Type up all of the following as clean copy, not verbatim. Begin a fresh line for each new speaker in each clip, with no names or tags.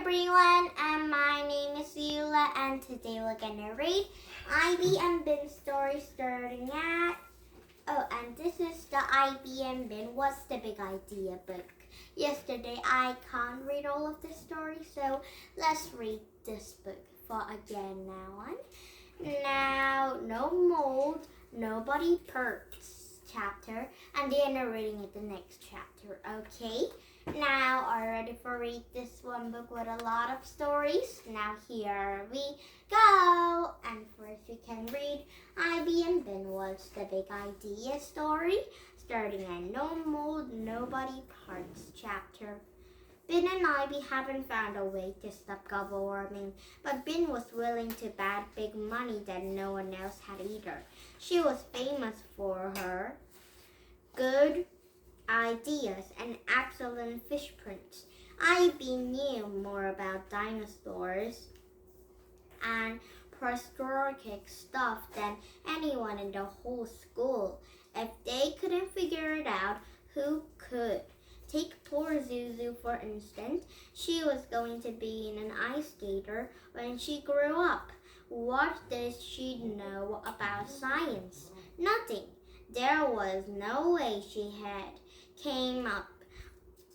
everyone, and my name is Eula, and today we're gonna read Ivy and Ben's story starting at. And this is the Ivy and Ben What's the Big Idea book. Yesterday I can't read all of the story, so let's read this book for again now on. Now, no mold, nobody perks chapter, and they are narrating it the next chapter, okay? Now, are you ready for read this one book with a lot of stories? Now here we go! And first we can read Ivy and Ben What's the Big Idea story, starting at No Mold, Nobody Parts chapter. Ben and Ivy haven't found a way to stop global warming, but Ben was willing to bet big money that no one else had either. She was famous for her good ideas and excellent fish prints. Ivy knew more about dinosaurs and prehistoric stuff than anyone in the whole school. If they couldn't figure it out, who could? Take poor Zuzu, for instance. She was going to be an ice skater when she grew up. What did she know about science? Nothing. There was no way she had came up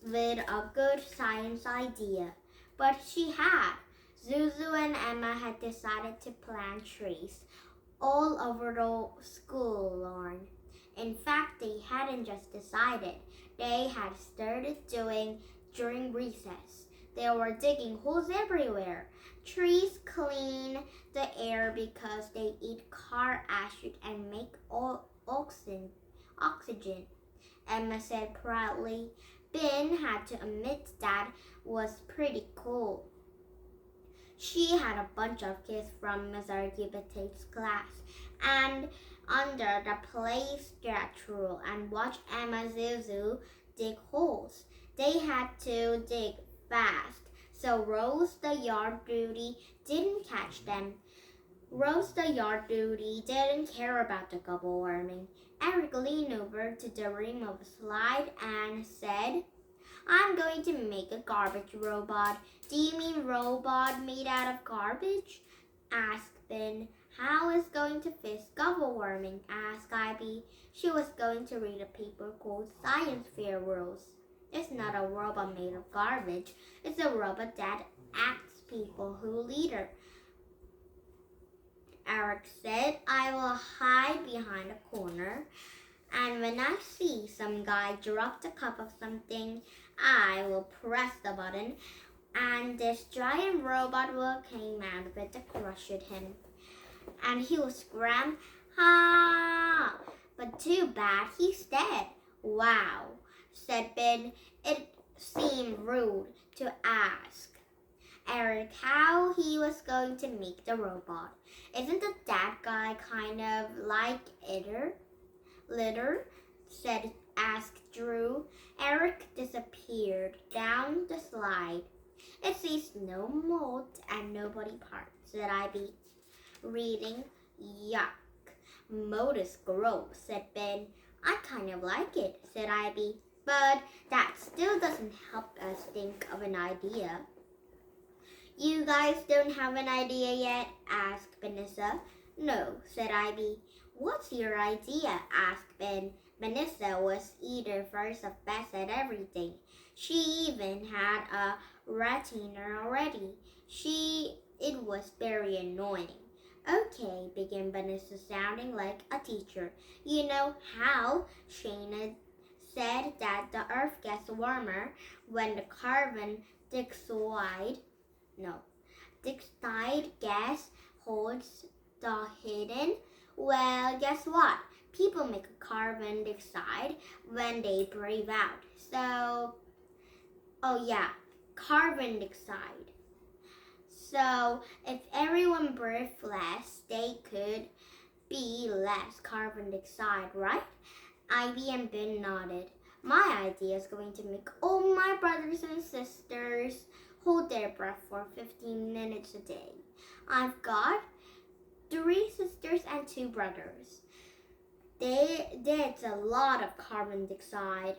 with a good science idea. But she had. Zuzu and Emma had decided to plant trees all over the school lawn. In fact, they hadn't just decided. They had started doing during recess. They were digging holes everywhere. Trees clean the air because they eat car acid and make oxygen, Emma said proudly. Ben had to admit that was pretty cool. She had a bunch of kids from Missouri Batate's class and under the play schedule and watch Emma Zuzu dig holes. They had to dig fast, so Rose the yard duty didn't catch them. Rose the yard duty didn't care about the global warming. Eric leaned over to the rim of a slide and said, I'm going to make a garbage robot. Do you mean robot made out of garbage? Asked Ben. How is going to fix global warming? Asked Ivy. She was going to read a paper called Science Fair Rules. It's not a robot made of garbage. It's a robot that acts people who lead her. Eric said, I will hide behind a corner, and when I see some guy drop a cup of something, I will press the button, and this giant robot will come out of it to crush him. And he will scream, ha! But too bad he's dead. Wow, said Ben. It seemed rude to ask Eric how he was going to make the robot. Isn't that guy kind of like Litter? Asked Drew. Eric disappeared down the slide. It says no mold and nobody parts, said Ivy. Reading, yuck. Mold is gross, said Ben. I kind of like it, said Ivy. But that still doesn't help us think of an idea. You guys don't have an idea yet? Asked Vanessa. No, said Ivy. What's your idea? Asked Ben. Vanessa was either first or best at everything. She even had a retainer already. It was very annoying. Okay, began Vanessa, sounding like a teacher. You know how Shayna said that the earth gets warmer when the carbon dioxide gas holds the hidden? Well, guess what? People make carbon dioxide when they breathe out. So, carbon dioxide. So, if everyone breathed less, they could be less carbon dioxide, right? Ivy and Ben nodded. My idea is going to make all my brothers and sisters hold their breath for 15 minutes a day. I've got 3 sisters and 2 brothers. That's a lot of carbon dioxide.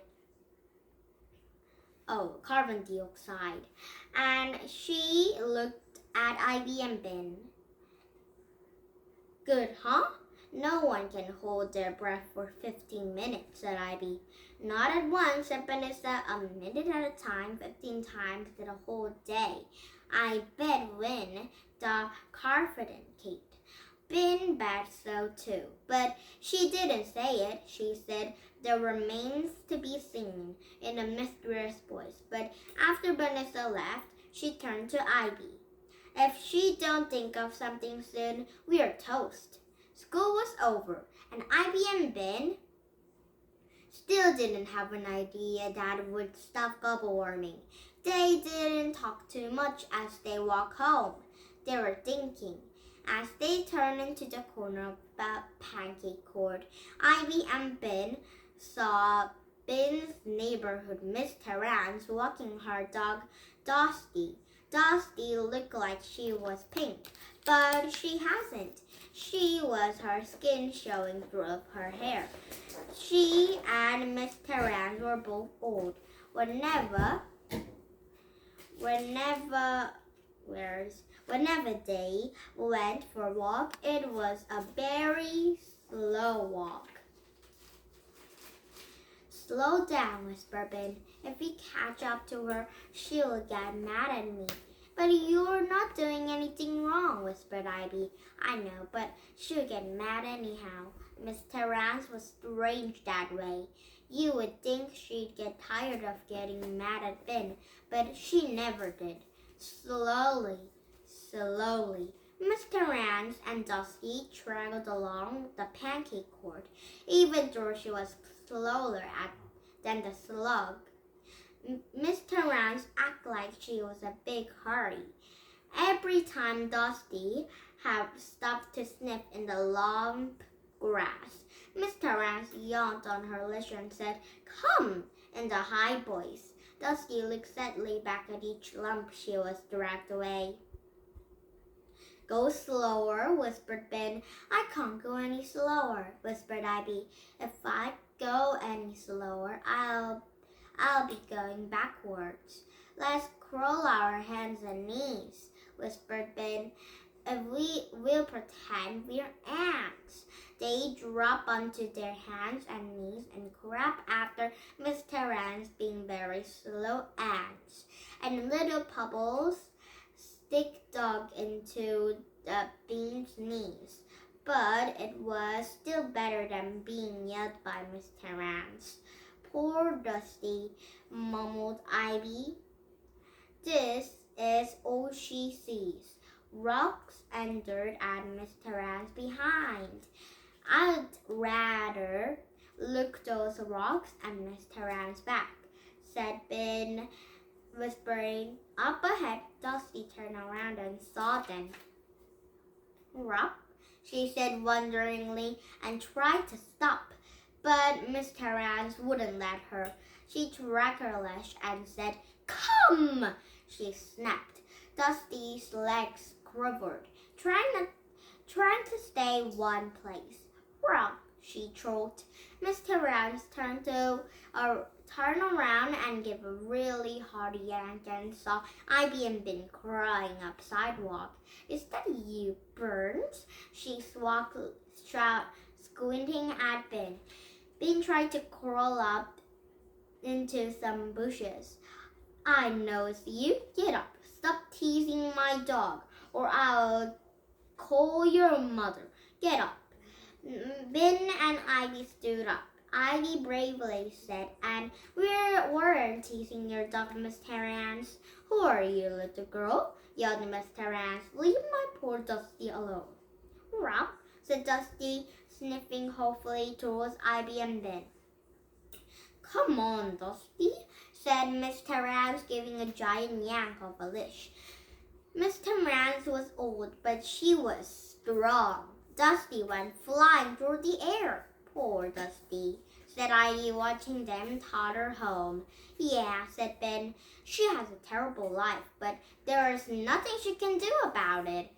carbon dioxide. And she looked at Ivy and Ben. Good, huh? No one can hold their breath for 15 minutes, said Ivy. Not at once, said Ben. Is that a minute at a time, 15 times in a whole day? I bet Win the confident Kate. Ben bet so too, but she didn't say it. She said, there remains to be seen, in a mysterious voice. But after Vanessa left, she turned to Ivy. If she don't think of something soon, we're toast. School was over, and Ivy and Ben still didn't have an idea that would stop global warming. They didn't talk too much as they walked home. They were thinking. As they turned into the corner of the pancake court, Ivy and Ben saw Ben's neighborhood Miss Terrance walking her dog, Dusty. Dusty looked like she was pink, but she hasn't. She was her skin showing through her hair. She and Miss Terrance were both old. Whenever they went for a walk, it was a very slow walk. Slow down, whispered Ben. If we catch up to her, she'll get mad at me. But you're not doing anything wrong, whispered Ivy. I know, but she'll get mad anyhow. Miss Terrance was strange that way. You would think she'd get tired of getting mad at Ben, but she never did. Slowly, Miss Terrance and Dusty traveled along the pancake court, even though she was slower than the slug. Miss Terrance acted like she was in a big hurry. Every time Dusty had stopped to sniff in the long grass, Miss Terrance yawned on her leisure and said, "Come," in the high voice. Dusty looked sadly back at each lump she was dragged away. Go slower, whispered Ben. I can't go any slower, whispered Ivy. If I go any slower, I'll be going backwards. Let's curl our hands and knees, whispered Ben. If will pretend we're ants. They drop onto their hands and knees and crab after Miss Terrance, being very slow ants. And little pebbles stick dug into the Bean's knees. But it was still better than being yelled by Miss Terrance. Poor Dusty, mumbled Ivy. This is all she sees. Rocks and dirt and Miss Terrance behind. I'd rather look those rocks and Miss Terrance back, said Ben, whispering. Up ahead, Dusty turned around and saw them. Rock, she said wonderingly, and tried to stop, but Miss Terrance wouldn't let her. She dragged her lash and said, "Come!" She snapped. Dusty's legs quivered, trying to stay one place. Rock, she choked. Miss Terrance turned around and gave a really hard yank and saw Ivy and Ben crying up sidewalk. Is that you, Burns? She squinting at Ben. Ben tried to crawl up into some bushes. I know it's you. Get up. Stop teasing my dog, or I'll call your mother. Get up. Ben and Ivy stood up. Ivy bravely said, and we weren't teasing your dog, Miss Terrance. Who are you, little girl? Yelled Miss Terrance. Leave my poor Dusty alone. Rob, said Dusty, sniffing hopefully towards Ivy and Ben. Come on, Dusty, said Miss Terrance, giving a giant yank of a leash. Miss Terrance was old, but she was strong. Dusty went flying through the air. Poor Dusty, said Ivy, watching them totter home. Yeah, said Ben. She has a terrible life, but there is nothing she can do about it.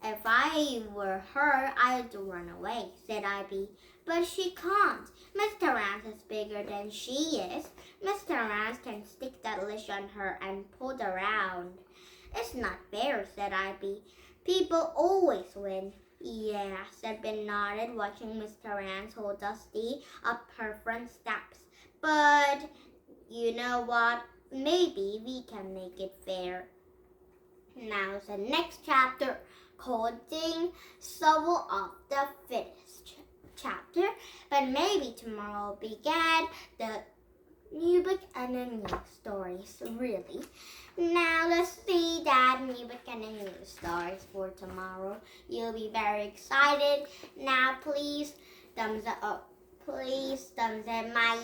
If I were her, I'd run away, said Ivy. but she can't. Mr. Ant is bigger than she is. Mr. Ant can stick that leash on her and pull around. It's not fair, said Ivy. People always win. Yeah, said Bernadette, watching Mr. Ant hold Dusty up her front steps. But you know what? Maybe we can make it fair. Now the next chapter called Ding, Survival of the Fittest chapter. But maybe tomorrow will begin the new book and the new stories, really. Now let's see that new book and the new stories for tomorrow. You'll be very excited. Now please thumbs up. Please thumbs up my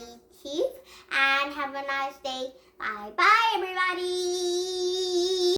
YouTube and have a nice day. Bye bye everybody.